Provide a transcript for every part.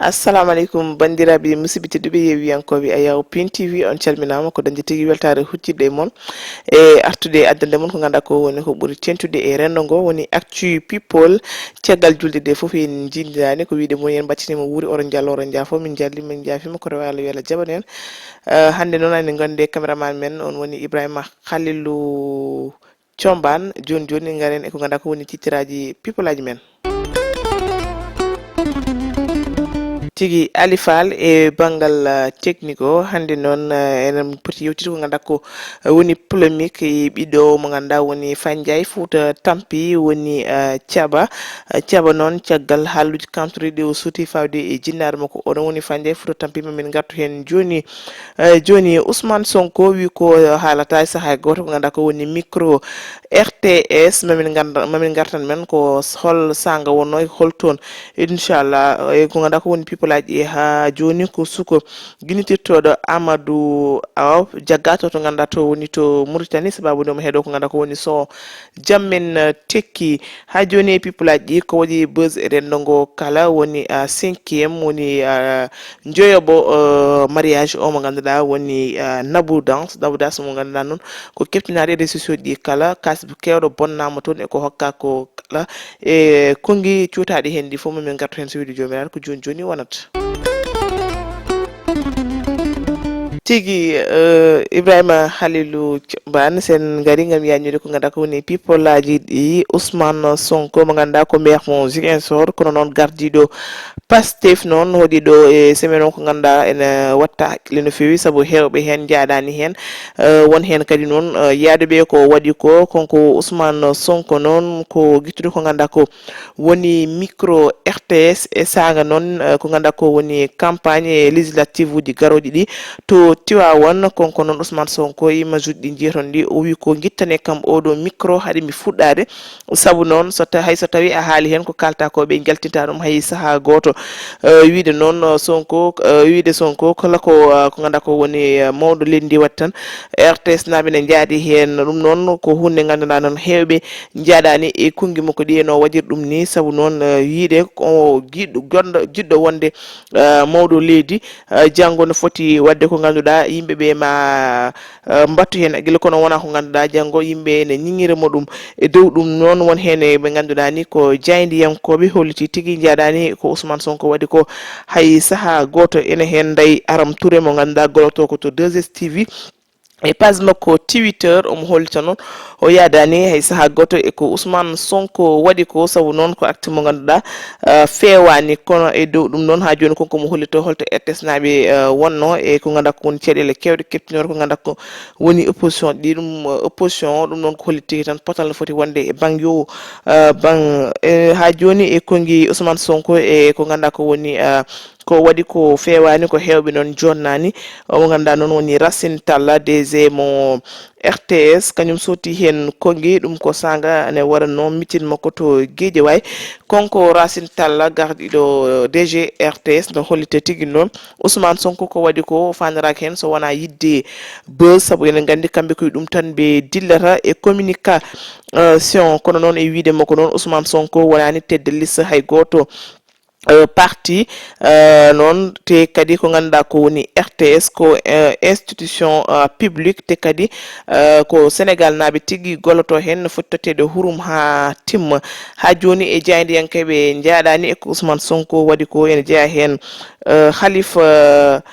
Assalamu alaikum bandiraɓe musidɓe tedduɓe yewiyankoɓe ayaw Pin TV on calminama ko dañde tigui weltare huccidde mon e artude addande mon ko ganduɗa ko woni ko ɓuuri tentude e rendo ngo woni actu people caggal julde de foof en jindidani ko wiide moyen battinima wuuri oron jaafo min jalli min jaafima ko rewa Allah wela jaɓan en hande noon ane gonde caméraman men on woni Ibrahima Khalilou Thiombane joni garen e ko ganduɗa ko woni tittiraji people aji men tigi alifal e bangal technique o hande non enen poti yewtide ko ganduɗa ko woni polémique e ɓiɗɗo mo ganduɗa woni Fandiaye Fouta Tampi woni Thiaba non caggal haaluji kamtoriɗe o suuti fawde e jinnare makko oɗon woni Fandiaye Fouta Tampi mamin gartu hen joni Ousmane Sonko wi ko haalata saaha goto ko ganduɗa ko woni micro RTS mamin gartan men ko hol sanga wonno holton inchallah e ko ganduɗa ko woni people aji ha joni ko suko guinitirtoɗo Amadou Aw jaggato to ganduɗa to woni to Mauritanie sababu ɗum heeɗo ko ganduɗa ko woni so jammen tekki ha joni people aji ko waɗi buzz e rendo ngo kala woni 5e woni joyobo mariage o mo ganduɗa woni Nabou Dance mo ganduɗa noon ko keftinade réseaux sociaux ɗi kala kasbu kewɗo bonnama toon e ko hokka ko kala e kongi cuutaɗe hen ɗi fof min gartu hen so wiide jomiraɗo ko joni wonata tigi Ibrahima Khalilou Thiombane sen gari gam yañude ko ganduɗa ko woni people aji ɗi Ousmane Sonko mo ganduɗa ko maire mo Ziguinchor kono noon gardiɗo Pastef noon waɗi ɗo e semaine on ko ganduɗa ene watta hakkille no fewi saabu hewɓe hen jaadani hen won hen kadi noon yaaduɓe ko waɗi ko konko Ousmane Sonko noon ko guittude ko ganduɗa ko woni micro RTS e saga noon ko ganduɗa ko woni campagne législative uji garoɗi ɗi to Tiwawon konko noon Ousmane Sonko ima juɗɗi jeeton ɗi o wi ko guittane kam oɗo micro haade mi fuɗɗade saabu noon hay so tawi a haali hen ko kalta ko ɓe jaltinta ɗum hay saaha goto wiide noon Sonko kala ko ganduɗa ko woni mawɗo lendi wat tan RTS naɓe ne jaadi hen ɗum noon ko hunde ganduɗa noon hewɓe jaadani e kungi makko ɗi no waɗir ɗum ni saabu noon yiide ko jiɗɗo wonde mawɗo leydi janggo no foti wadde ko ganduɗa yimɓeɓe ma mbattu hen aguila kono wona ko ganduɗa janggo yimɓe ne ñiŋiramo ɗum e dow ɗum noon won hen ɓe ganduɗa ni ko jaydiyankoɓe holliti tigui jaadani ko Ousmane Sonko waɗi ko hay saaha goto ene hen Ndeye Aram Touré mo ganduɗa goloto ko to 2STV e page makko Twitter omo hollita noon o yaadani hay saaha goto e ko Ousmane Sonko waɗi ko saabu noon ko acte mo ganduɗa fewani kono e dow ɗum noon ha joni konko mo hollito holto RTS naɓe wonno e ko ganduɗa ko woni caɗele kewɗe keptinor ko ganduɗa ko woni opposition ɗi ɗum opposition ɗum noon ko holliti tan potal no foti wonde e banggue ha joni e kongi Ousmane Sonko e ko ganduɗa ko woni ko waɗi ko fewani ko hewɓe noon jonnani mo ganduɗa noon woni Racine Talla DG mo RTS kañum soti hen kongi ɗum ko sanga ne waɗanno mitin makko to Guédiawaye konko Racine Talla gardiɗo DG RTS no hollite tigui noon Ousmane Sonko ko waɗi ko faniraki hen so wona yidde buzz saabu enen gandi kamɓe koye ɗum tan ɓe dillata e communication kono noon e wiide makko noon Ousmane Sonko wonani tedde liste hay goto parti noon te kadi ko ganduɗa ko woni RTS ko institution publique te kadi ko Sénégal naɓe tigui golloto hen no fottatede hurum ha timma ha joni e jaydiyankeɓe jaaɗani e ko Ousmane Sonko waɗi ko ene jeeya hen Khalifa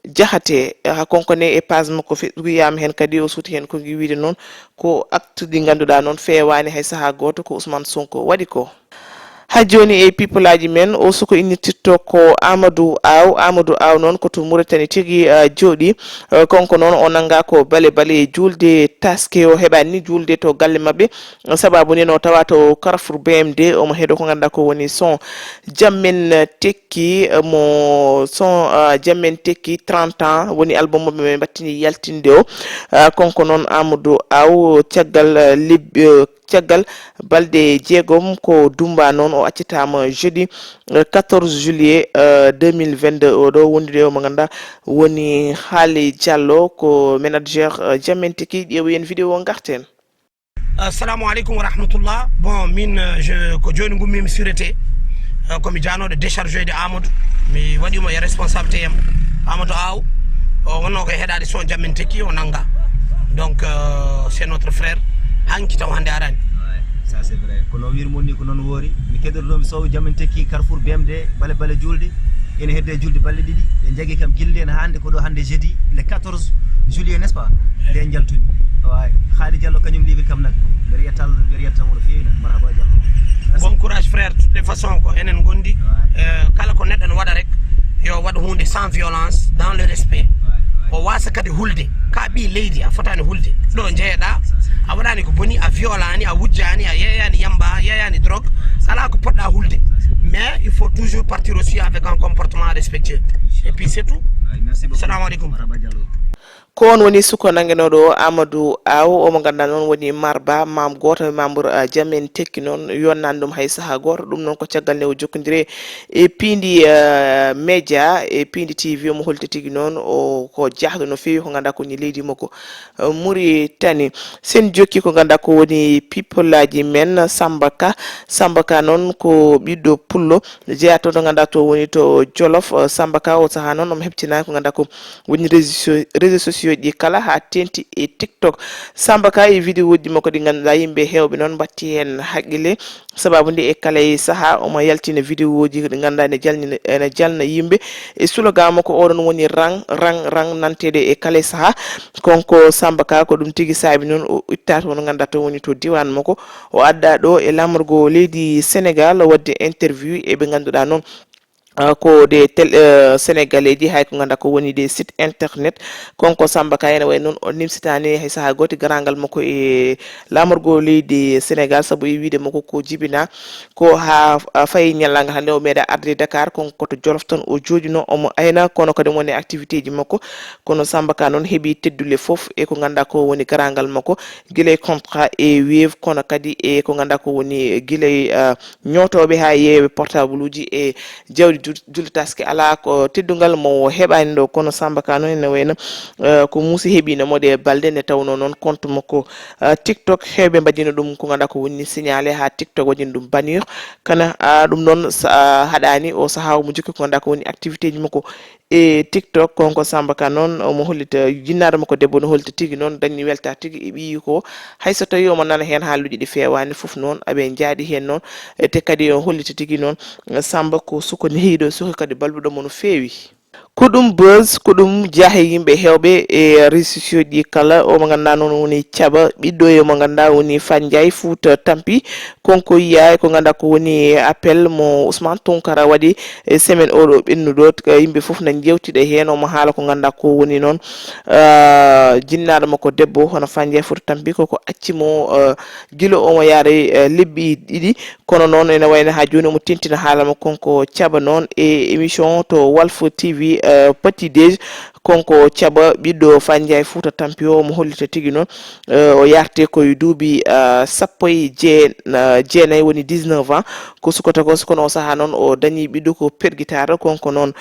Diakhaté konkone e page makko Facebook yama hen kadi o suuti hen ko wiide noon ko acte ɗi ganduɗa noon fewani hay saaha goto ko Ousmane Sonko waɗi ko ha joni e people aji men o suko innitirto ko Amadou Aw noon ko to Mauritanie tigui jooɗi konko noon o nanga ko bale julde taske o heɓani ni julde to galle mabɓe sababu ni no tawa to Carrefour BMD omo heeɗo ko ganduɗa ko woni son jammen tekki mo son jammen tekki 30 ans woni album mabɓe ɓe battini yaltinde o konko noon Amadou Aw caggal balɗe jeegom ko Dumba noon o accitama jeudi 14 juillet 2022 oɗo wondude o mo ganduɗa woni Haali Diallo ko manager Jamentiki ƴeewi en vidéo o garten. Assalamu alaikum wa rahmatullah. Bon min ko joni gummimi sûreté komi janoɗo déchargé de Amadou mi waɗimo e responsabilité yam Amadou Aw o wonno ko heɗade son jammin tekki o nanga donc c'est notre frère hanki taw hande arani ça c'est vrai kono wirmoni ko non wori mi kedorɗomi sow jammin tekki Carrefour BMD bale julde ene hedde julde balle ɗiɗi ɓe jagui kam guilde en hande ko ɗo hande jeudi le 14 juillet n'est-ce pas nde jaltuni way Khady Diallo kañum liwi kam nak mbeɗa yettamo no fewi nak marhaba Diallo bon courage frère toutes les façons ko enen gondi kala ko neɗɗo ne waɗa rek yo waɗa hunde sans violence dans le respect o wasa kadi hulde ka ɓi leydi a fotani hulde ɗo jeeyaɗa a waɗani ko boni a violani a wujjani a yeyani yamba a yeyani drogue ala ko poɗɗa hulde mais il faut toujours partir aussi avec un comportement respectueux et puis c'est tout. Assalamu alaikum. ko on woni suko nangenoɗo Amadou Aw omo ganduɗa noon woni marba mam goto membre jamen tekki noon yonnani ɗum hay saaha goto ɗum noon ko caggal nde o jokkodire e piindi média e piindi TV omo holti tigui noon o ko jahɗo no fewi ko ganduɗa ko woni leydi makko muri tani sen jokki ko ganduɗa ko woni people aji men Samba Ka noon ko ɓiɗɗo pullo jeeya to ganduɗa to woni to Jolof Samba Ka o saaha noon omo hebtinani ko ganduɗa ko woni réseaux sociaux ɗi kala ha tenti e TikTok Samba Ka e vidéo ji makko ɗi ganduɗa yimɓe hewɓe noon batti hen haqqille sababu nde e kala e saaha omo yaltina vidéo ji ɗi ganduɗa ene jalna yimɓe e slogan makko oɗon woni rang nantede e kala e saaha konko Samba Ka ko ɗum tigui saabi noon o itta to no ganduɗa to woni to diwan makko o adda ɗo e lamorgo leydi Sénégal wadde interview e ɓe ganduɗa noon ko des sénégalais ji hay ko ganduɗa ko woni des sites internet konko Samba Ka ene way noon o nimsitani hay saaha goto garangal makko e lamorgo leydi Sénégal saabu e wiide makko ko jibina ko ha fayi ñallagal hande o meeɗa arde Dakar konko to Jolof tan o joɗino omo ayna kono kadi woni activité ji makko kono Samba Ka noon heeɓi teddule foof e ko ganduɗa ko woni garangal makko guilay contrat e Wave kono kadi e ko ganduɗa ko woni guilay ñotoɓe ha yeewe portable uji e jawdi julde taske ala ko teddugal mo heɓani ɗo kono Samba Ka noon ene wayno ko musi heeɓino mode balde nde tawno noon compte makko TikTok hewɓe mbadino ɗum ko ganduɗa ko woni signalé ha TikTok waɗino ɗum bannir kana ɗum noon haɗani o saaha omo jokki ko ganduɗa ko woni activité ji makko e TikTok konko Samba Ka noon omo hollita jinnaɗo makko debbo no hollita tigui noon dañi welta tigui e ɓiyi ko hayso tawi omo nana hen haaluji ɗi fewani foof noon aɓe jaaɗi hen noon te kadi o hollita tigui noon Samba ko suko nehiɗo suko kadi balluɗomo no fewi ko ɗum buzz ko ɗum jaahe yimɓe hewɓe e réseaux sociaux ɗi kala omo ganduɗa noon woni Thiaba ɓiɗɗo e mo ganduɗa woni Fandiaye Fouta Tampi konko yiya ko ganduɗa ko woni appel mo Ousmane Tounkara waɗi e semaine oɗo ɓennuɗo yimɓe foof na jewtiɗa hen omo haala ko ganduɗa ko woni noon jinnaɗo makko debbo hono Fandiaye Fouta Tampi koko accimo guila omo yaara lebbi ɗiɗi kono noon ene wayno ha joni omo tentina haala makko konko Thiaba noon e émission to Walf TV petit déj konko Thiaba ɓiɗɗo Fandiaye Fouta Tampi o mo hollita tigui noon o yarte koye duuɓi sappo e jeenayyi woni 19 ans ko sukata ko kono o saaha noon o dañi ɓiɗɗo ko perguitare konko noon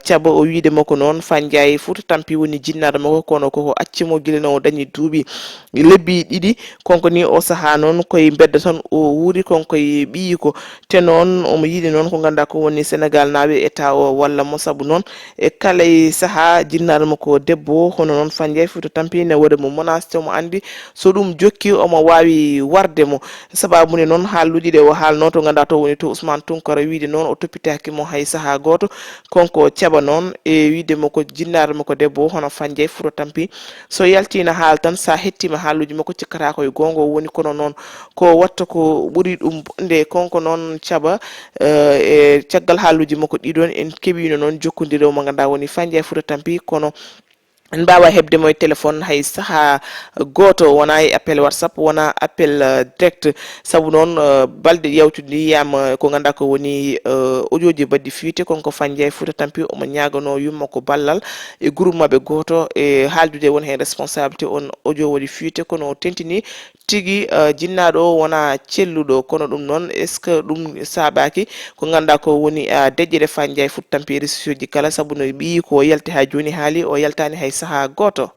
Thiaba o wiide makko noon Fandiaye Fouta Tampi woni jinnaɗo makko kono koko accimo guila no o dañi duuɓi lebbi ɗiɗi konko ni o saaha noon koye bedda tan o wuuri konko e ɓiyi ko te noon omo yiiɗi noon ko ganduɗa ko woni Sénégal naaɓe état o walla mo saabu noon e kala e saaha jinnaɗo makko debbo hono noon Fandiaye Fouta Tampi ne waɗa mo menacé omo andi so ɗum jokki omo wawi warde mo sababude noon haaluji ɗe o haalno to ganduɗa to woni to Ousmane Tounkara wiide noon o toppitaki mo hay saaha goto konko Thiaba noon e wiide makko jinnaɗo makko debbo hono Fandiaye Fouta Tampi so yaltina haal tan sa hettima haaluji makko cikkata koye gonga woni kono noon ko watta ko ɓuuri ɗum nde konko noon Thiaba e caggal haaluji makko ɗiɗon en keɓino noon jokkodire mo ganduɗa woni Fandiaye Fouta Tampi kono en mbawa hebde mo e téléphone hay saaha goto wona e appel WhatsApp wona appel direct saabu noon balɗe yewtude yiyama ko ganduɗa ko woni audio ji badɗi fuité konko Fandiaye Fouta Tampi omo ñagano yumma ko ballal e groupe mabɓe goto e haaldude won hen responsabilité on audio waɗi fuité kono o tentini tigui jinnaɗo o wona celluɗo kono ɗum noon est ce que ɗum saabaki ko ganduɗa ko woni deƴƴere Fandiaye Fouta Tampi réseaux ji kala saabu no ɓiyi ko yalti ha joni haali o yaltani hay saaha goto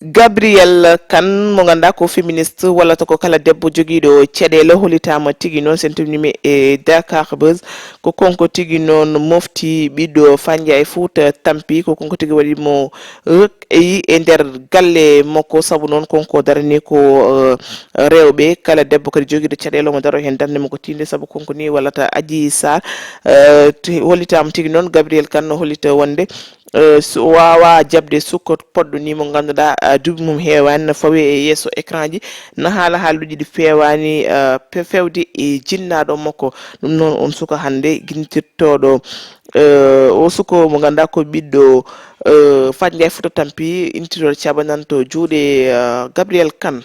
Gabriel kan mo ganda ko feministe wala to ko kala debbo jogiiɗo ceɗele holitama tigi noon sen tumnimi e Dakar Buzz ko konko tigi noon mofti ɓiɗɗo Fanja e Fouta tampi ko konko tigi waɗi mo eyi e nder galle makko saabu noon konko darani ko rewɓe kala debbo kadi jogiiɗo caɗele mo daro hen darde mo ko tinde saabu konko ni wallata Adji Sarr hollitama tigi noon Gabriel kan no hollita wonde so wawa jabde sukko podɗo ni mo ganduɗa duuɓi mum heewani no fawi e yesso écran ji no haala haaluji ɗi fewani fewde e jinnaɗo makko ɗum noon on suka hande guintirtoɗo o suko mo ganduɗa ko ɓiɗɗo Fanja Fouta tampi intitoɗo caɓanan to juuɗe Gabriel Kane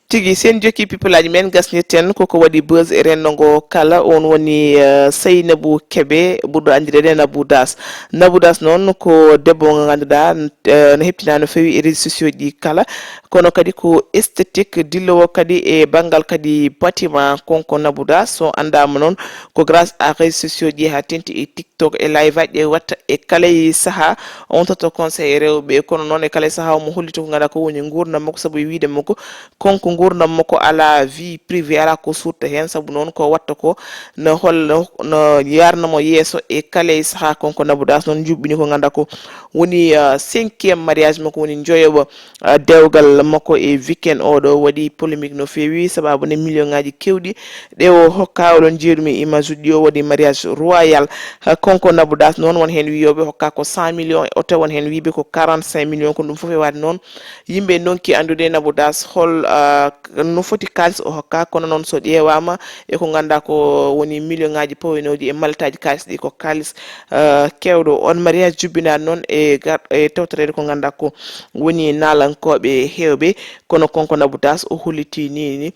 tigi sen jokki people aji men gasnirten koko waɗi buzz e rendogo kala on woni Seynabou Kebe ɓurɗo andirede Nabou Das noon ko debbo mo ganduɗa no heptina no fewi e réseaux sociaux ɗi kala kono kadi ko esthétique dillowo kadi e banggal kadi bâtiment konko Nabou Das so andama noon ko grâce à réseaux sociaux ɗi ha tenti e TikTok e live aji ɗe watta e kala saaha on toto conseil rewɓe kono noon e kala saaha omo hollito ko ganduɗa ko woni gurdam makko saabu wiide makko konko gurdam makko ala vie privée ala ko surta hen saabu noon ko watta ko no holla no yarnamo yeeso e kala saaha konko Nabou Das noon jubbini ko ganduɗa ko woni 5e mariage makko woni joyoɓo dewgal makko e weekend oɗo waɗi polémique no fewi sababu ne million ngaji kewɗi ɗe o hokka oɗon jeerumi image uji o waɗi mariage royal konko Nabou Das noon won hen wiyoɓe hokka ko 100 millions e oto won hen wiiɓe ko 45 millions ko ɗum foof e wade noon yimɓe donki andude Nabou Das hol no foti kalis o hokka kono noon so ƴewama e ko ganduɗa ko woni million ngaji pawenoji e maltaji kalis ɗi ko kalis kewɗo on mariage jubbinaɗo noon e tewtorede ko ganduɗa ko woni nalankoɓe hewɓe kono konko Nabou Das o holliti ni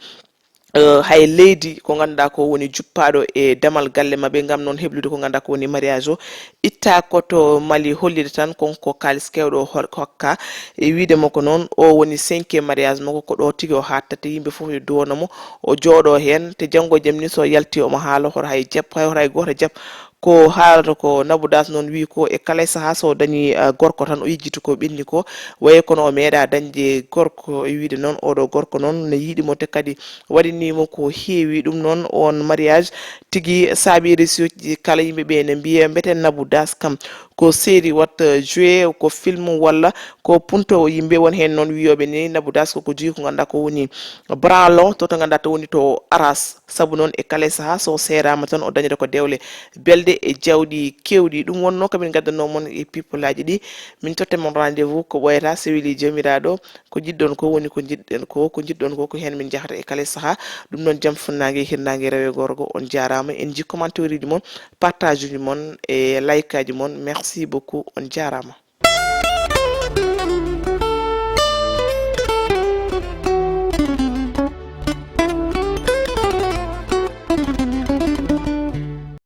hay leydi ko ganduɗa ko woni juppaɗo e damal galle mabɓe gam noon heblude ko ganduɗa ko woni mariage o itta koto Mali hollide tan konko kalis kewɗo hokka e wiide makko noon o woni 5e mariage makko ko ɗo tigui o hattata yimɓe foof e duwonamo o jooɗo hen te janggo e jaam ni so yalti omo haala hoto hay jaab hoto hay goto jaab ko haalata ko Nabou Das noon wi ko e kala saaha so dañi gorko tan o yejjiti ko ɓenni ko wayi kono o meeɗa dañde gorko e wiide noon oɗo gorko noon ne yiiɗimo te kadi waɗanimo ko heewi ɗum noon on mariage tigui saabi réseaux ji kala yimɓeɓe ne mbiya mbeten Nabou Das kam ko série watta joué ko film walla ko punto yimɓe won hen noon wiyoɓe ni Nabou Das koko jogui ko ganduɗa ko woni branlon to ganduɗa to woni to aras saabu noon e kala saaha so serama tan o dañata ko dewle belde e jawɗi kewɗi ɗum wonno kamin gaddanno moon e people aji ɗi min totte mon rendez-vous ko ɓoyata so weeli jomiraɗo ko jiɗɗon ko woni ko jiɗɗen ko jiɗɗon ko hen min jahata e kala saaha ɗum noon jaam funnague hirnague rewe gorgo on jarama en ji commentaire uji moon partage uji moon e like aji moon merci beaucoup on jarama.